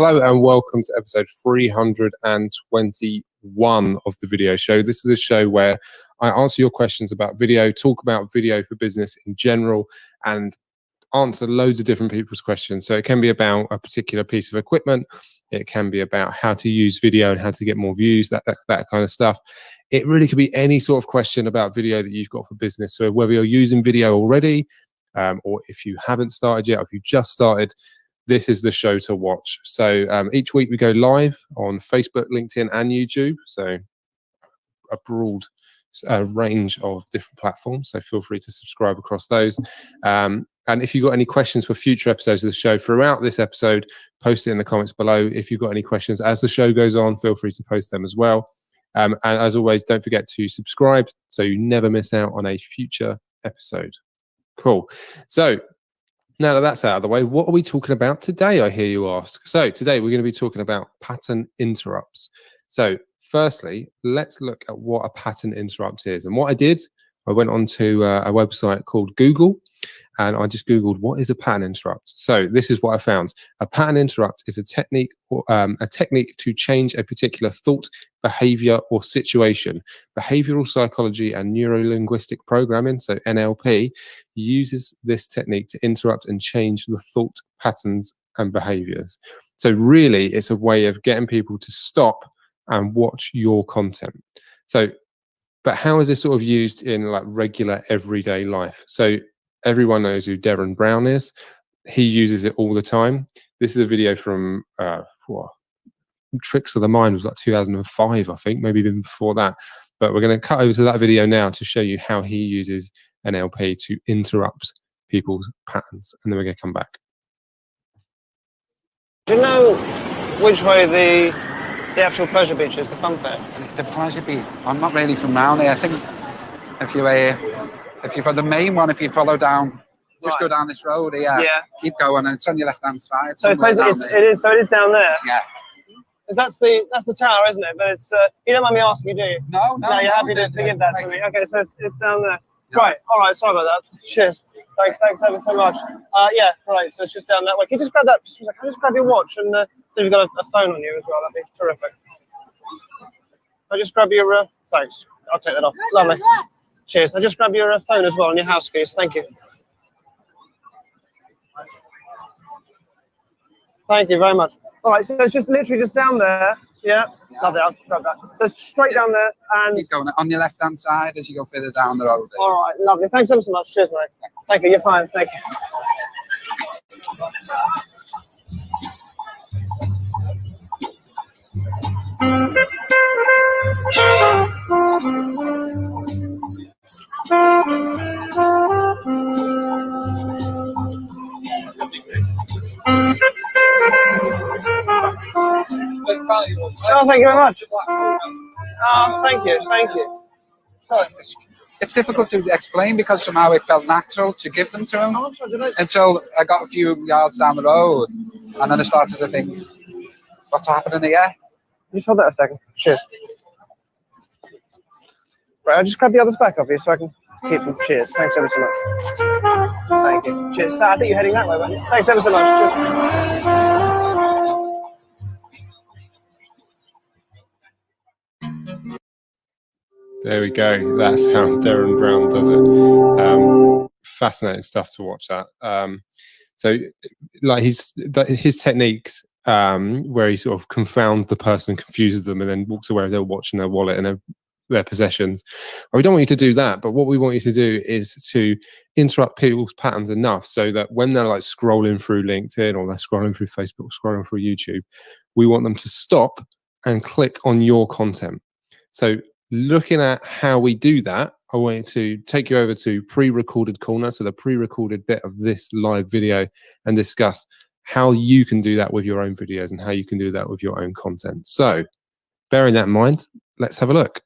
Hello and welcome to episode 321 of the video show. This is a show where I answer your questions about video, talk about video for business in general, and answer loads of different people's questions. So it can be about a particular piece of equipment. It can be about how to use video and how to get more views, that kind of stuff. It really could be any sort of question about video that you've got for business. So whether you're using video already, or if you haven't started yet, or if you just started, this is the show to watch. So each week we go live on Facebook, LinkedIn, and YouTube. So a broad range of different platforms. So feel free to subscribe across those. And if you've got any questions for future episodes of the show throughout this episode, post it in the comments below. If you've got any questions as the show goes on, feel free to post them as well. And as always, don't forget to subscribe so you never miss out on a future episode. Cool. So now that that's out of the way, what are we talking about today, I hear you ask? So today we're going to be talking about pattern interrupts. So firstly, let's look at what a pattern interrupt is. And what I did, I went onto a website called Google, and I just Googled, what is a pattern interrupt? So this is what I found. A pattern interrupt is a technique to change a particular thought, behavior, or situation. Behavioral psychology and neuro-linguistic programming, so NLP, uses this technique to interrupt and change the thought patterns and behaviors. So really, it's a way of getting people to stop and watch your content. So, but how is this sort of used in like regular everyday life? So everyone knows who Darren Brown is. He uses it all the time. This is a video from Tricks of the Mind, was like 2005, I think, maybe even before that. But we're going to cut over to that video now to show you how he uses NLP to interrupt people's patterns, and then we're going to come back. Do you know which way the actual pleasure beach is, the fun fair? The pleasure beach? I'm not really from around here. I think if you're the main one, if you follow down, just go down this road here. Yeah. Keep going, and it's on your left-hand side. So it's basically it is down there. Yeah. That's the tower, isn't it? But it's you don't mind me asking, do you? No. You're happy to give that to me. Okay, so it's down there. Yeah. Right. All right. Sorry about that. Cheers. Thanks ever so much. Yeah. Right. So it's just down that way. Can you just grab that? Can you just grab your watch and then you've got a phone on you as well? That'd be terrific. I'll just grab your. Thanks. I'll take that off. Lovely. Cheers. I'll just grab your phone as well and your house keys. Thank you. Thank you very much. All right, so it's just literally just down there. Yeah. Lovely. I'll grab that. So it's straight down there and keep going on your left-hand side as you go further down the road. All right, lovely. Thanks ever so much. Cheers, mate. Thank you. You're fine. Thank you. Oh, thank you very much. Oh, thank you. Sorry. It's difficult to explain because somehow it felt natural to give them to him until I got a few yards down the road, and then I started to think, what's happening here? Just hold that a second. Cheers. Right, I'll just grab the others back off you so I can keep them. Cheers. Thanks ever so much. Thank you. Cheers. I think you're heading that way, weren't you? Thanks ever so much. Cheers. There we go. That's how Darren Brown does it. Fascinating stuff to watch that. So like his techniques, where he sort of confounds the person, confuses them, and then walks away with their watch and their wallet and their possessions. Well, we don't want you to do that, but what we want you to do is to interrupt people's patterns enough so that when they're like scrolling through LinkedIn or they're scrolling through Facebook, scrolling through YouTube, we want them to stop and click on your content. So looking at how we do that, I want you to take you over to pre-recorded corner, so the pre-recorded bit of this live video, and discuss how you can do that with your own videos and how you can do that with your own content. So bearing that in mind, let's have a look.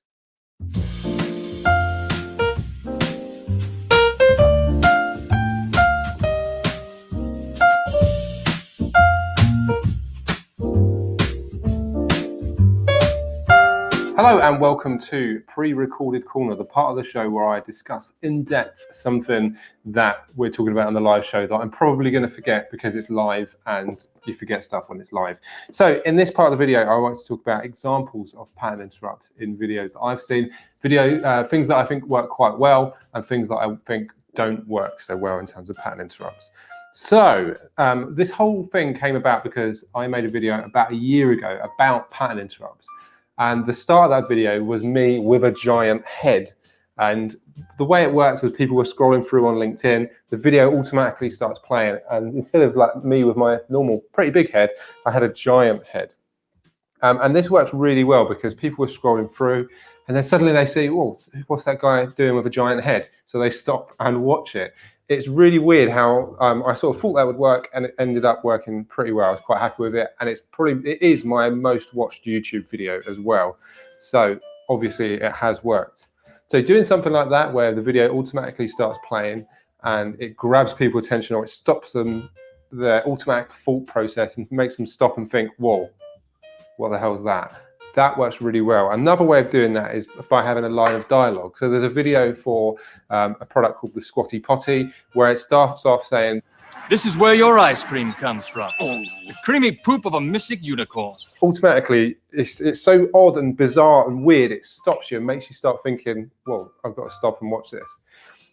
Hello and welcome to Pre-Recorded Corner, the part of the show where I discuss in depth something that we're talking about on the live show that I'm probably going to forget because it's live and you forget stuff when it's live. So in this part of the video, I want to talk about examples of pattern interrupts in videos that I've seen, things that I think work quite well and things that I think don't work so well in terms of pattern interrupts. So this whole thing came about because I made a video about a year ago about pattern interrupts. And the start of that video was me with a giant head. And the way it worked was people were scrolling through on LinkedIn, the video automatically starts playing. And instead of like me with my normal pretty big head, I had a giant head. And this works really well because people were scrolling through and then suddenly they see, oh, what's that guy doing with a giant head? So they stop and watch it. It's really weird how I sort of thought that would work and it ended up working pretty well. I was quite happy with it. And it is my most watched YouTube video as well. So obviously it has worked. So doing something like that where the video automatically starts playing and it grabs people's attention or it stops them, their automatic thought process and makes them stop and think, whoa, what the hell is that? That works really well. Another way of doing that is by having a line of dialogue. So there's a video for a product called the Squatty Potty where it starts off saying, "This is where your ice cream comes from. The creamy poop of a mystic unicorn." Automatically, it's so odd and bizarre and weird, it stops you and makes you start thinking, well, I've got to stop and watch this.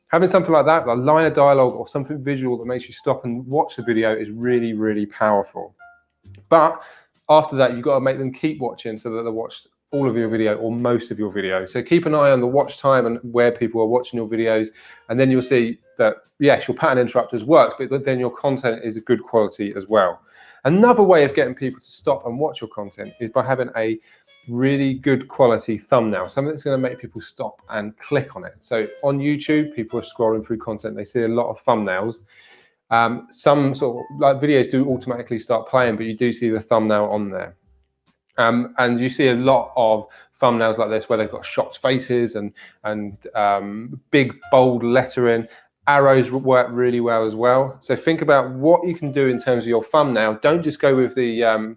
Having something like that, a line of dialogue or something visual that makes you stop and watch the video is really, really powerful. But after that, you've got to make them keep watching so that they watch all of your video or most of your video. So keep an eye on the watch time and where people are watching your videos. And then you'll see that, yes, your pattern interrupters works, but then your content is a good quality as well. Another way of getting people to stop and watch your content is by having a really good quality thumbnail, something that's going to make people stop and click on it. So on YouTube, people are scrolling through content. They see a lot of thumbnails. Some sort of like videos do automatically start playing, but you do see the thumbnail on there. And you see a lot of thumbnails like this where they've got shocked faces and big bold lettering. Arrows work really well as well. So think about what you can do in terms of your thumbnail. Don't just go with the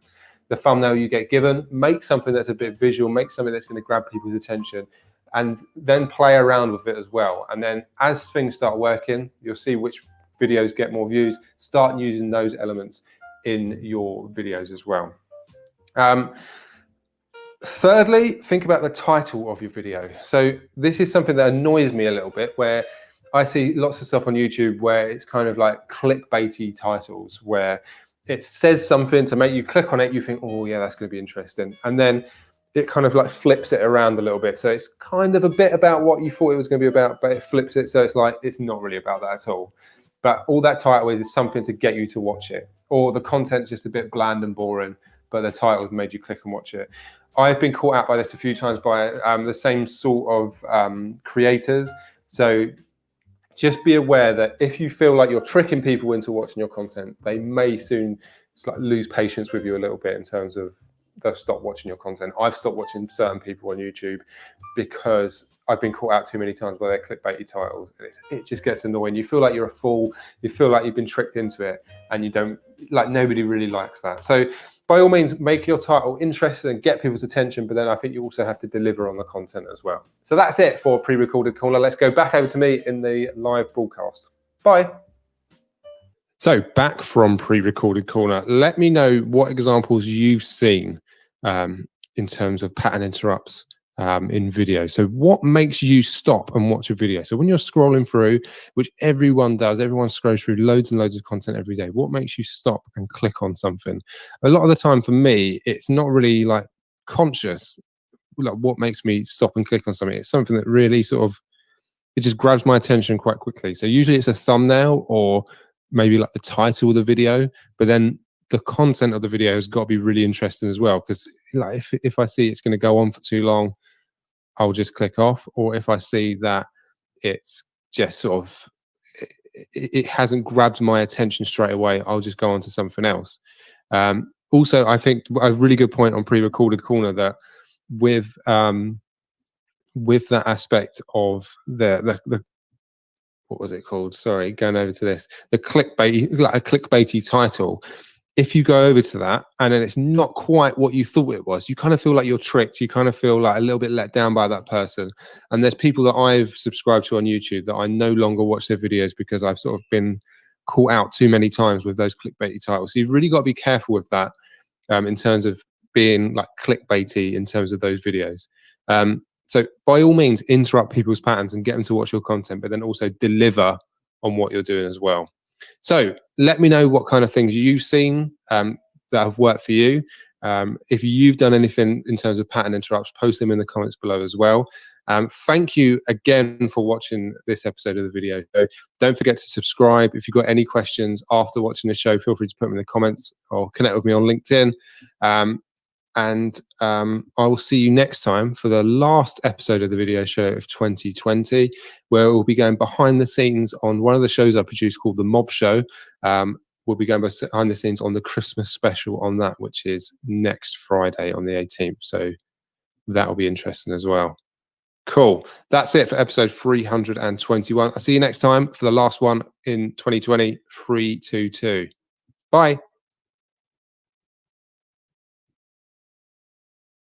thumbnail you get given. Make something that's a bit visual, make something that's going to grab people's attention, and then play around with it as well. And then as things start working, you'll see which videos get more views. Start using those elements in your videos as well. Thirdly, think about the title of your video. So this is something that annoys me a little bit, where I see lots of stuff on YouTube where it's kind of like clickbaity titles, where it says something to make you click on it. You think, oh yeah, that's going to be interesting. And then it kind of like flips it around a little bit. So it's kind of a bit about what you thought it was going to be about, but it flips it. So it's like, it's not really about that at all. But all that title is something to get you to watch it. Or the content's just a bit bland and boring, but the title made you click and watch it. I've been caught out by this a few times by the same sort of creators. So just be aware that if you feel like you're tricking people into watching your content, they may soon lose patience with you a little bit in terms of they'll stop watching your content. I've stopped watching certain people on YouTube because I've been caught out too many times by their clickbaity titles. And it just gets annoying. You feel like you're a fool. You feel like you've been tricked into it, and you don't, like, nobody really likes that. So by all means, make your title interesting and get people's attention, but then I think you also have to deliver on the content as well. So that's it for pre-recorded corner. Let's go back over to me in the live broadcast. Bye. So back from pre-recorded corner, let me know what examples you've seen in terms of pattern interrupts in video. So what makes you stop and watch a video? So when you're scrolling through, which everyone does, everyone scrolls through loads and loads of content every day, what makes you stop and click on something? A lot of the time for me, it's not really like conscious, like what makes me stop and click on something. It's something that really sort of, it just grabs my attention quite quickly. So usually it's a thumbnail or maybe like the title of the video, but then the content of the video has got to be really interesting as well. Because like if I see it's going to go on for too long, I'll just click off. Or if I see that it's just sort of, it hasn't grabbed my attention straight away, I'll just go on to something else. Also, I think a really good point on pre-recorded corner that with that aspect of the what was it called? Sorry, going over to this, the clickbait, like a clickbaity title. If you go over to that and then it's not quite what you thought it was, you kind of feel like you're tricked. You kind of feel like a little bit let down by that person. And there's people that I've subscribed to on YouTube that I no longer watch their videos because I've sort of been caught out too many times with those clickbaity titles. So you've really got to be careful with that in terms of being like clickbaity in terms of those videos. So by all means, interrupt people's patterns and get them to watch your content, but then also deliver on what you're doing as well. So let me know what kind of things you've seen that have worked for you. If you've done anything in terms of pattern interrupts, post them in the comments below as well. Thank you again for watching this episode of the video. So don't forget to subscribe. If you've got any questions after watching the show, feel free to put them in the comments or connect with me on LinkedIn. And I will see you next time for the last episode of the video show of 2020, where we'll be going behind the scenes on one of the shows I produced called The Mob Show. We'll be going behind the scenes on the Christmas special on that, which is next Friday on the 18th. So that will be interesting as well. Cool. That's it for episode 321. I'll see you next time for the last one in 2020, 322. Bye.